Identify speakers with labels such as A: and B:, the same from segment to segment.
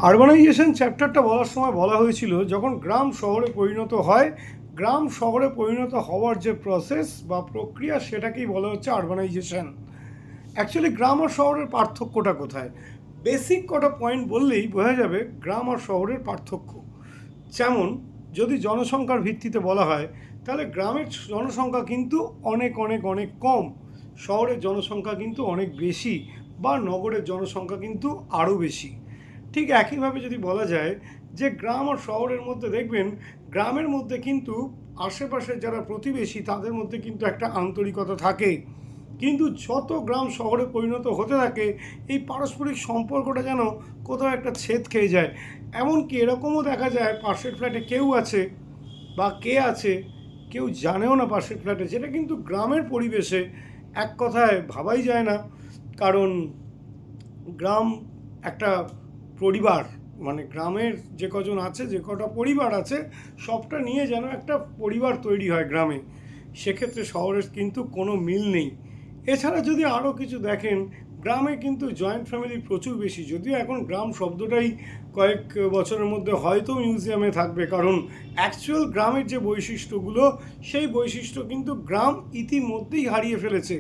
A: Urbanisation চ্যাপ্টারটা বলার সময় বলা হয়েছিল যখন গ্রাম শহরে পরিণত হয়, গ্রাম শহরে পরিণত হওয়ার যে প্রসেস বা প্রক্রিয়া সেটাকেই বলা হচ্ছে আরবানাইজেশন। অ্যাকচুয়ালি গ্রাম আর শহরের পার্থক্যটা কোথায়? বেসিক কটা পয়েন্ট বললেই বোঝা যাবে গ্রাম আর শহরের পার্থক্য। যেমন যদি জনসংখ্যার ভিত্তিতে বলা হয় তাহলে গ্রামের জনসংখ্যা কিন্তু অনেক অনেক অনেক কম, শহরের জনসংখ্যা কিন্তু অনেক বেশি, বা নগরের জনসংখ্যা কিন্তু আরও বেশি। ঠিক একইভাবে যদি বলা যায় যে গ্রাম আর শহরের মধ্যে দেখবেন গ্রামের মধ্যে কিন্তু আশেপাশের যারা প্রতিবেশী তাদের মধ্যে কিন্তু একটা আন্তরিকতা থাকে, কিন্তু যত গ্রাম শহরে পরিণত হতে থাকে এই পারস্পরিক সম্পর্কটা যেন কোথাও একটা ছেদ খেয়ে যায়। এমনকি এরকমও দেখা যায় পাশের ফ্ল্যাটে কেউ আছে বা কে আছে কেউ জানেও না পাশের ফ্ল্যাটে, যেটা কিন্তু গ্রামের পরিবেশে এক কথায় ভাবাই যায় না। কারণ গ্রাম একটা পরিবার, মানে গ্রামের যে কজন আছে, যে কটা পরিবার আছে সবটা নিয়ে যেন একটা পরিবার তৈরি হয় গ্রামে। সেক্ষেত্রে শহরের কিন্তু কোনো মিল নেই। এছাড়া যদি আরও কিছু দেখেন, গ্রামে কিন্তু জয়েন্ট ফ্যামিলি প্রচুর বেশি, যদিও এখন গ্রাম শব্দটাই কয়েক বছরের মধ্যে হয়তো মিউজিয়ামে থাকবে, কারণ অ্যাকচুয়াল গ্রামের যে বৈশিষ্ট্যগুলো সেই বৈশিষ্ট্য কিন্তু গ্রাম ইতিমধ্যেই হারিয়ে ফেলেছে।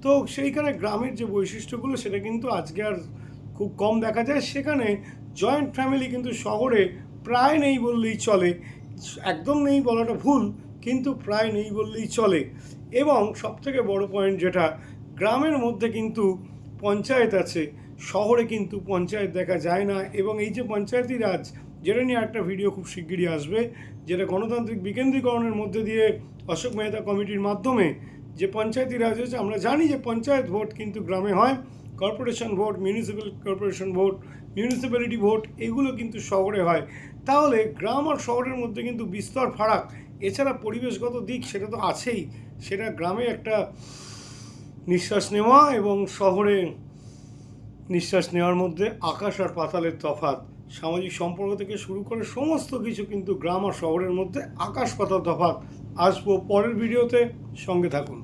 A: তো সেইখানে গ্রামের যে বৈশিষ্ট্যগুলো সেটা কিন্তু আজকে আর খুব কম দেখা যায়। সেখানে জয়েন্ট ফ্যামিলি কিন্তু শহরে প্রায় নেই বললেই চলে, একদম নেই বলাটা ভুল, কিন্তু প্রায় নেই বললেই চলে। এবং সবথেকে বড় পয়েন্ট যেটা, গ্রামের মধ্যে কিন্তু পঞ্চায়েত আছে, শহরে কিন্তু পঞ্চায়েত দেখা যায় না। এবং এই যে পঞ্চায়েতি রাজ, যেটা নিয়ে একটা ভিডিও খুব শিগগিরই আসবে, যেটা গণতান্ত্রিক বিকেন্দ্রীকরণের মধ্যে দিয়ে অশোক মেহতা কমিটির মাধ্যমে যে পঞ্চায়েতি রাজ হয়েছে, আমরা জানি যে পঞ্চায়েত ভোট কিন্তু গ্রামে হয়, corporation vote, municipal corporation vote, municipality vote এগুলো কিন্তু শহরে হয়। তাহলে গ্রাম আর শহরের মধ্যে কিন্তু বিস্তর ফারাক। এছাড়া পরিবেশগত দিক সেটা তো আছেই, সেটা গ্রামে একটা নিঃশ্বাস নেওয়া এবং শহরে নিঃশ্বাস নেওয়ার মধ্যে আকাশ আর পাতালের তফাৎ। সামাজিক সম্পর্ক থেকে শুরু করে সমস্ত কিছু কিন্তু গ্রাম আর শহরের মধ্যে আকাশ পাতাল তফাৎ। আসবো পরের ভিডিওতে, সঙ্গে থাকুন।